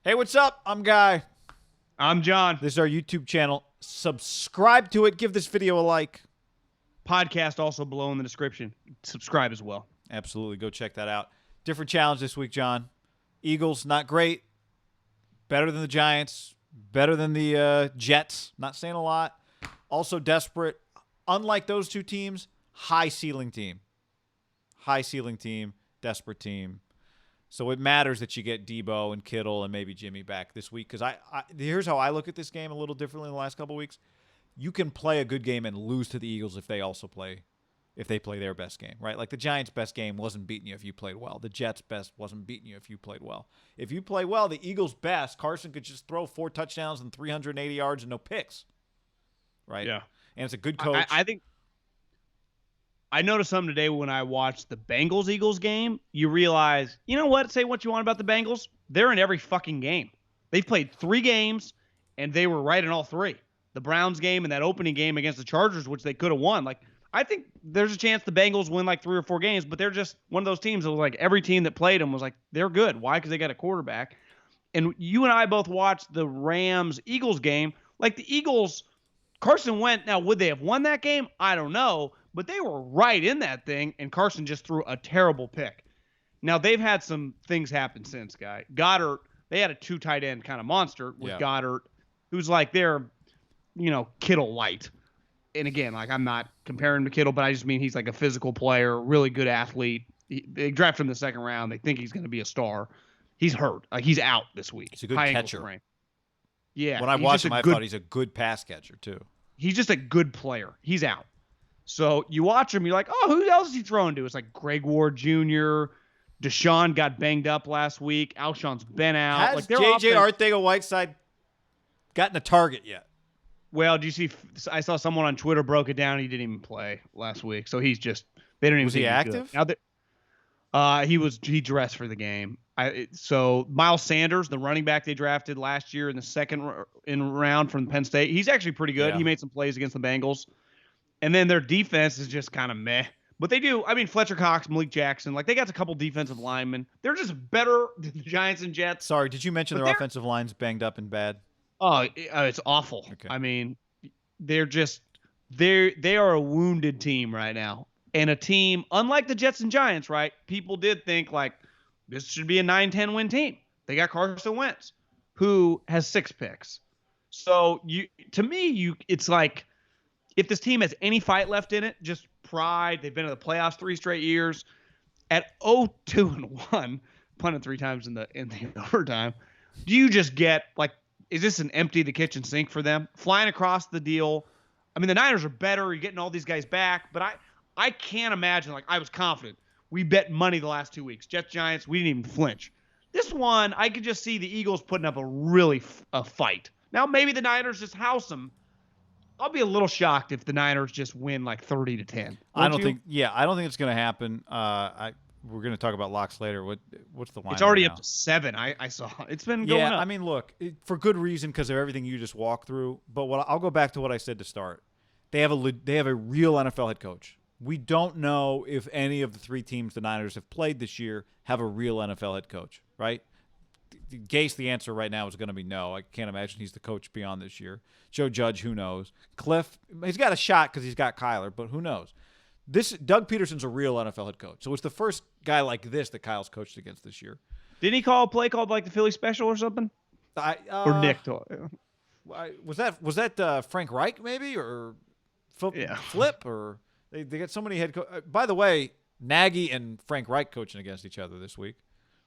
Hey, what's up? I'm Guy. I'm John. This is our YouTube channel. Subscribe to it. Give this video a like. Podcast also below in the description. Subscribe as well. Absolutely. Go check that out. Different challenge this week, John. Eagles, not great. Better than the Giants. Better than the Jets. Not saying a lot. Also desperate. Unlike those two teams, high ceiling team. High ceiling team. Desperate team. So it matters that you get Debo and Kittle and maybe Jimmy back this week. Because here's how I look at this game a little differently in the last couple of weeks. You can play a good game and lose to the Eagles if they play their best game, right? Like the Giants' best game wasn't beating you if you played well. The Jets' best wasn't beating you if you played well. If you play well, the Eagles' best, Carson could just throw 4 touchdowns and 380 yards and no picks, right? Yeah. And it's a good coach. I think I noticed something today when I watched the Bengals-Eagles game. You realize, you know what? Say what you want about the Bengals. They're in every fucking game. They've played 3 games, and they were right in all 3. The Browns game and that opening game against the Chargers, which they could have won. Like, I think there's a chance the Bengals win like 3 or 4 games, but they're just one of those teams that was like every team that played them was like, they're good. Why? Because they got a quarterback. And you and I both watched the Rams-Eagles game. Like the Eagles, Carson Wentz, now would they have won that game? I don't know. But they were right in that thing, and Carson just threw a terrible pick. Now, they've had some things happen since, Guy. Goddard, they had a 2 tight end kind of monster with Goddard, who's like their, Kittle light. And again, like I'm not comparing him to Kittle, but I just mean he's like a physical player, really good athlete. They drafted him in the second round. They think he's going to be a star. He's hurt. Like he's out this week. He's a good catcher. Yeah. When I watched him, I thought he's a good pass catcher, too. He's just a good player. He's out. So you watch him, you're like, oh, who else is he throwing to? It's like Greg Ward Jr., Deshaun got banged up last week. Alshon's been out. Has J.J. Arcega-Whiteside gotten a target yet? Well, do you see? I saw someone on Twitter broke it down. He didn't even play last week, so he's just. They don't even. Was he active? Now he dressed for the game. So Miles Sanders, the running back they drafted last year in the second round from Penn State, he's actually pretty good. Yeah. He made some plays against the Bengals. And then their defense is just kind of meh. But they do. I mean, Fletcher Cox, Malik Jackson, like they got a couple defensive linemen. They're just better than the Giants and Jets. Sorry, did you mention their offensive line's banged up and bad? Oh, it's awful. Okay. I mean, they are a wounded team right now. And a team, unlike the Jets and Giants, right? People did think like this should be a 9-10 win team. They got Carson Wentz, who has 6 picks. So it's like, if this team has any fight left in it, just pride. They've been in the playoffs 3 straight years. At 0-2-1, punted 3 times in the overtime. Do you just get like, is this an empty the kitchen sink for them? Flying across the deal. I mean, the Niners are better. You're getting all these guys back, but I can't imagine. Like I was confident. We bet money the last 2 weeks. Jets, Giants, we didn't even flinch. This one, I could just see the Eagles putting up a fight. Now maybe the Niners just house them. I'll be a little shocked if the Niners just win like 30-10. I don't think it's going to happen. We're going to talk about locks later. What's the line? It's already right up to 7. I saw it's been going up. I mean, look, for good reason because of everything you just walked through. But I'll go back to what I said to start. They have a real NFL head coach. We don't know if any of the 3 teams the Niners have played this year have a real NFL head coach, right? Gase, the answer right now is going to be no. I can't imagine he's the coach beyond this year. Joe Judge, who knows? Cliff, he's got a shot because he's got Kyler, but who knows? Doug Peterson's a real NFL head coach, so it's the first guy like this that Kyle's coached against this year. Didn't he call a play called like the Philly Special or something? Or Nick? Was that Frank Reich maybe or Flip or they got so many head coach. By the way, Nagy and Frank Reich coaching against each other this week.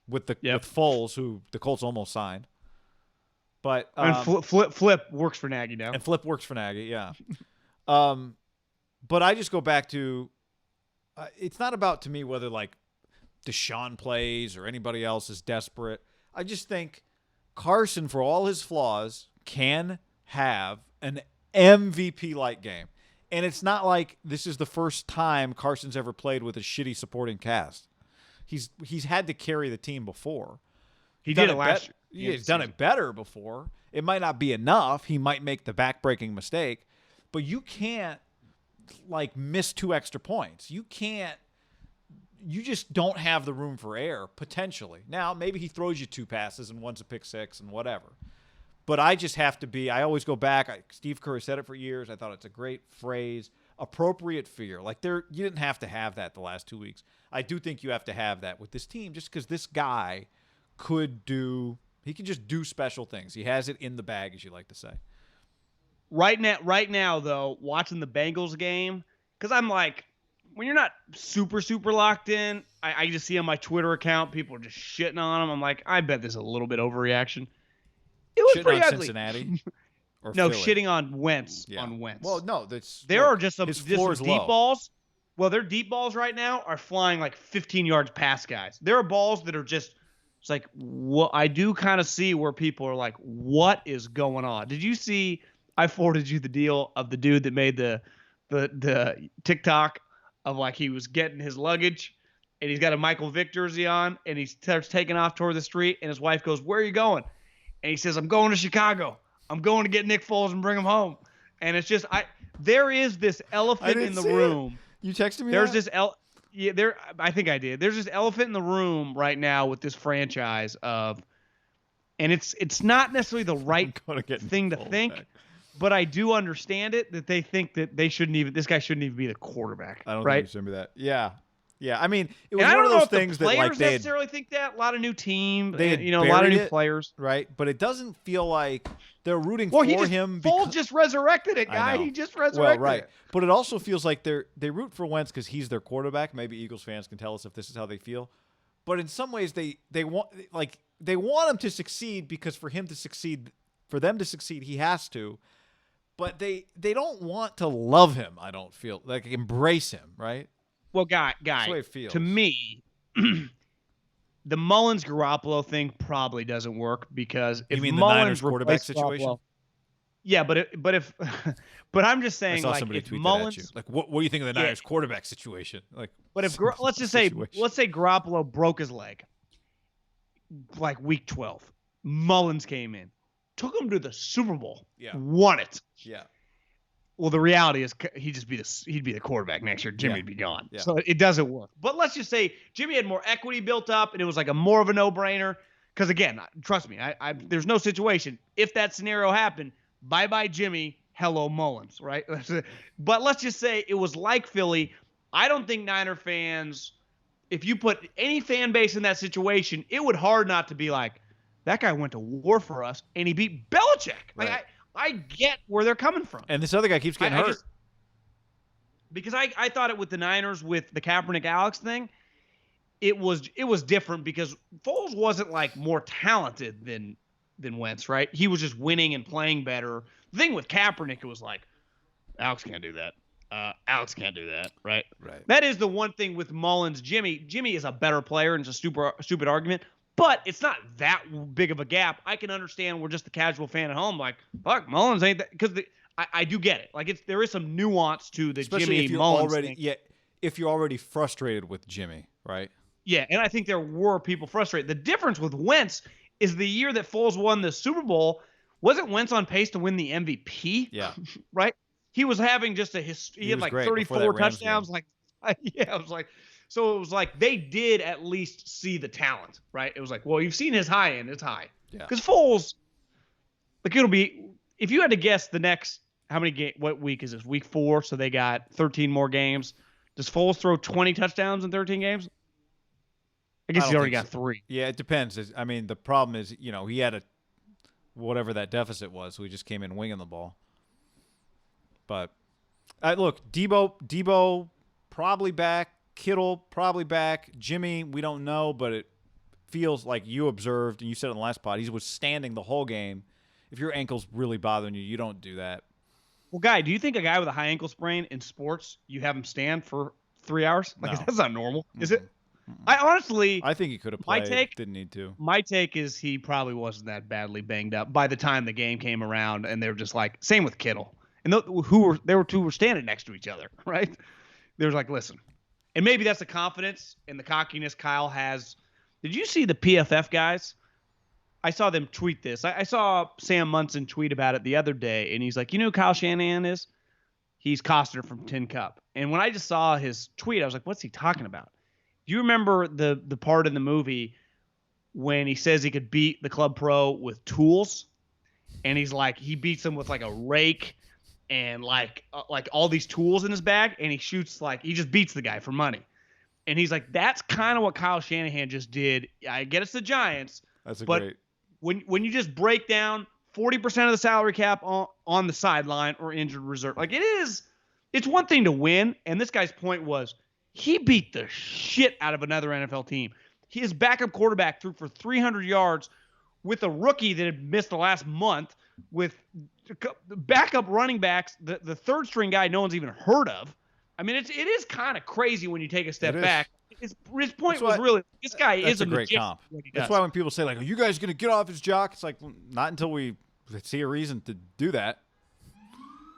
With Foles, who the Colts almost signed, but and Flip works for Nagy now, and Flip works for Nagy, yeah. But I just go back to it's not about to me whether like Deshaun plays or anybody else is desperate. I just think Carson, for all his flaws, can have an MVP-like game, and it's not like this is the first time Carson's ever played with a shitty supporting cast. He's had to carry the team before. He did it last year. He's done it better before. It might not be enough. He might make the back-breaking mistake. But you can't, like, miss 2 extra points. You can't you just don't have the room for error, potentially. Now, maybe he throws you 2 passes and one's a pick six and whatever. But I just have to be – I always go back. Steve Kerr said it for years. I thought it's a great phrase. Appropriate fear. Like, you didn't have to have that the last 2 weeks. I do think you have to have that with this team just because this guy could do – he can just do special things. He has it in the bag, as you like to say. Right now, though, watching the Bengals game, because I'm like, when you're not super, super locked in, I just see on my Twitter account people are just shitting on him. I'm like, I bet this is a little bit overreaction. It was shitting pretty on ugly. Cincinnati? Or no, Philly? shitting on Wentz. Yeah. On Wentz. Well, no, there are just some deep balls. Well, their deep balls right now are flying like 15 yards past guys. There are balls that are just, it's like, what I do kind of see where people are like, what is going on? Did you see? I forwarded you the deal of the dude that made the TikTok of like he was getting his luggage and he's got a Michael Vick jersey on and he starts taking off toward the street and his wife goes, "Where are you going?" And he says, "I'm going to Chicago. I'm going to get Nick Foles and bring him home." And it's just there is this elephant in the room. You texted me. There's this I think I did. There's this elephant in the room right now with this franchise and it's not necessarily the right thing to think. Back. But I do understand it that they think that this guy shouldn't even be the quarterback. I don't right? think he should be that. Yeah. I mean, it was one of those things that like players necessarily think that. A lot of new team, a lot lot of new players, right? But it doesn't feel like they're rooting for him. Foles just resurrected it, guy. He just resurrected it. But it also feels like they root for Wentz because he's their quarterback. Maybe Eagles fans can tell us if this is how they feel. But in some ways, they want him to succeed because for them to succeed, he has to. But they don't want to love him, I don't feel. Like, embrace him, right? Well, guy, that's the way it feels. To me, the Mullins-Garoppolo thing probably doesn't work because if you mean Mullins the Niners quarterback situation? Garoppolo, yeah, but I'm just saying, I saw like, somebody if tweet Mullins, that at you. Like, what do you think of the Niners quarterback situation? Like, but if let's say Garoppolo broke his leg, like week 12, Mullins came in, took him to the Super Bowl, won it. Yeah. Well, the reality is he'd be the quarterback next year. Jimmy'd be gone. Yeah. So it doesn't work. But let's just say Jimmy had more equity built up, and it was like more of a no-brainer. Because again, trust me, there's no situation. If that scenario happened, bye-bye Jimmy, hello Mullins, right? But let's just say it was like Philly. I don't think Niner fans, if you put any fan base in that situation, it would hard not to be like, that guy went to war for us, and he beat Belichick. Right. Like, I get where they're coming from. And this other guy keeps getting hurt. Because I thought it with the Niners with the Kaepernick-Alex thing, it was different because Foles wasn't like more talented than Wentz, right? He was just winning and playing better. The thing with Kaepernick, it was like, Alex can't do that. Alex can't do that, right? Right. That is the one thing with Mullins. Jimmy is a better player, and it's a stupid argument. But it's not that big of a gap. I can understand we're just the casual fan at home, like, fuck, Mullins ain't that. Because I do get it. Like, there is some nuance to the especially Jimmy Mullins thing. Yeah, if you're already frustrated with Jimmy, right? Yeah, and I think there were people frustrated. The difference with Wentz is the year that Foles won the Super Bowl, wasn't Wentz on pace to win the MVP? Yeah. Right? He was having just he had like 34 touchdowns. Like, yeah, I was like, so it was like they did at least see the talent, right? It was like, well, you've seen his high end, it's high. Yeah. Because Foles, like, it'll be, if you had to guess the next, what week is this? Week 4, so they got 13 more games. Does Foles throw 20 touchdowns in 13 games? I guess he's already got 3. Yeah, it depends. I mean, the problem is, he had whatever that deficit was, so he just came in winging the ball. But, look, Debo probably back. Kittle probably back. Jimmy, we don't know, but it feels like you observed, and you said it in the last pod, he was standing the whole game. If your ankle's really bothering you, you don't do that. Well, Guy, do you think a guy with a high ankle sprain in sports, you have him stand for 3 hours? Like, No. That's not normal, is it? I think he could have played. Didn't need to. My take is he probably wasn't that badly banged up by the time the game came around, and they were just like, same with Kittle. And two were standing next to each other, right? They were like, listen. And maybe that's the confidence and the cockiness Kyle has. Did you see the PFF guys? I saw them tweet this. I saw Sam Munson tweet about it the other day, and he's like, you know who Kyle Shanahan is? He's Costner from Tin Cup. And when I just saw his tweet, I was like, what's he talking about? Do you remember the part in the movie when he says he could beat the club pro with tools, and he's like he beats him with like a rake and like all these tools in his bag, and he shoots like he just beats the guy for money. And he's like, that's kind of what Kyle Shanahan just did. I get it's the Giants, but great. When you just break down 40% of the salary cap on the sideline or injured reserve, like it's one thing to win. And this guy's point was he beat the shit out of another NFL team. His backup quarterback threw for 300 yards with a rookie that had missed the last month, with backup running backs, the third string guy no one's even heard of. I mean, it is kind of crazy when you take a step back. His point was really, this guy is a great comp. That's why when people say, like, are you guys going to get off his jock? It's like, well, not until we see a reason to do that.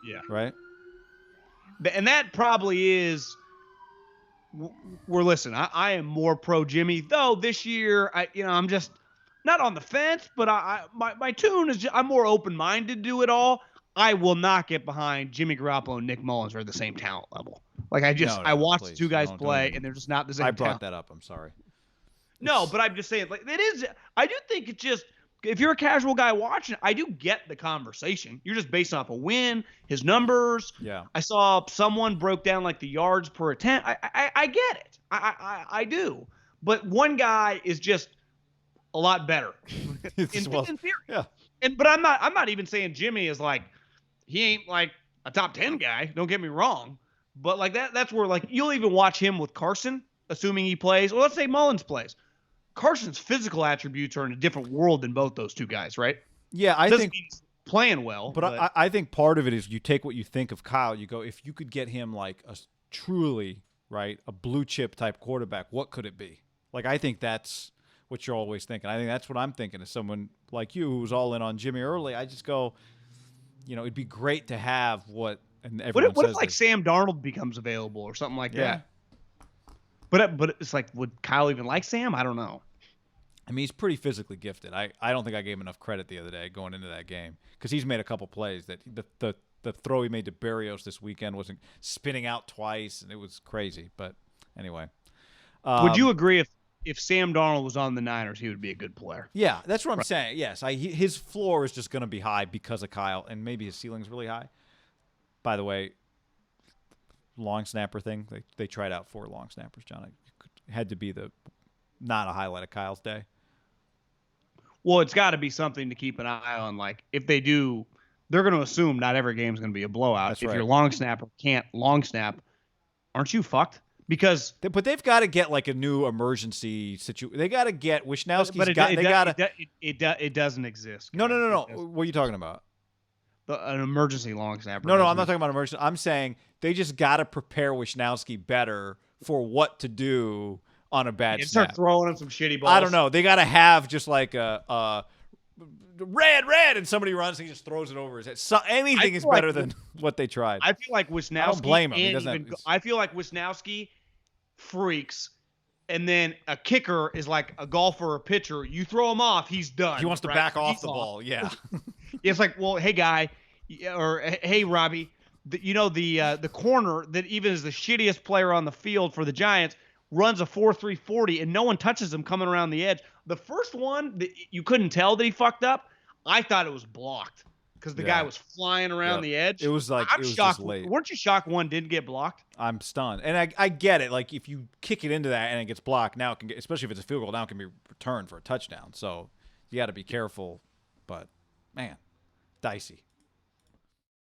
Yeah. Right? And that probably is, listen, I am more pro Jimmy, though this year, I'm just not on the fence, but my tune is I'm more open-minded to it all. I will not get behind Jimmy Garoppolo and Nick Mullins are the same talent level. Like I watched the two guys play, and they're just not the same. I brought talent. that up. I'm sorry. No, but I'm just saying, like it is. I do think it's just if you're a casual guy watching, I do get the conversation. You're just based off a win, his numbers. Yeah. I saw someone broke down like the yards per attempt. I get it. I do. But one guy is just a lot better in theory. Yeah. But I'm not even saying Jimmy is like. He ain't like a top 10 guy. Don't get me wrong. But like that's where like you'll even watch him with Carson, assuming he plays. Well, let's say Mullins plays. Carson's physical attributes are in a different world than both those two guys, right? Yeah, I think he's playing well. But I think part of it is you take what you think of Kyle. You go, if you could get him like a truly, right, a blue chip type quarterback, what could it be? Like, I think that's what you're always thinking. I think that's what I'm thinking as someone like you who was all in on Jimmy early. I just go, it'd be great to have what everyone what says if like Sam Darnold becomes available or something like that? But it's like, would Kyle even like Sam? I don't know. I mean, he's pretty physically gifted. I don't think I gave him enough credit the other day going into that game because he's made a couple plays that the throw he made to Berrios this weekend wasn't spinning out twice, and it was crazy. But anyway. Would you agree if Sam Darnold was on the Niners, he would be a good player? Yeah, that's what I'm saying. Yes, his floor is just going to be high because of Kyle, and maybe his ceiling's really high. By the way, long snapper thing, they tried out 4 long snappers, John. It had to be not a highlight of Kyle's day. Well, it's got to be something to keep an eye on. Like, if they do, they're going to assume not every game is going to be a blowout. That's if right. your long snapper can't long snap, aren't you fucked? Because but they've got to get like a new emergency situation. They got to get Wisnowski's it doesn't exist. No. What are you talking about? An emergency long snapper. No, I'm not talking about emergency. I'm saying they just got to prepare Wisnowski better for what to do on a bad snap. Start throwing him some shitty balls. I don't know. They got to have just like a red, and somebody runs and he just throws it over his head. So anything is better than what they tried. I feel like Wisnowski. I don't blame him. I feel like Wisnowski freaks, and then a kicker is like a golfer or a pitcher. You throw him off, he's done. He wants to back off the ball. Yeah. It's like, well, hey guy, or hey Robbie, the corner that even is the shittiest player on the field for the Giants runs a 4.3 40, and no one touches him coming around the edge. The first one that you couldn't tell that he fucked up, I thought it was blocked because the guy was flying around the edge. It was like, it was shocked. just late. Weren't you shocked one didn't get blocked? I'm stunned. And I get it. Like, if you kick it into that and it gets blocked, now it can get, especially if it's a field goal, now it can be returned for a touchdown. So you got to be careful. But, man, dicey.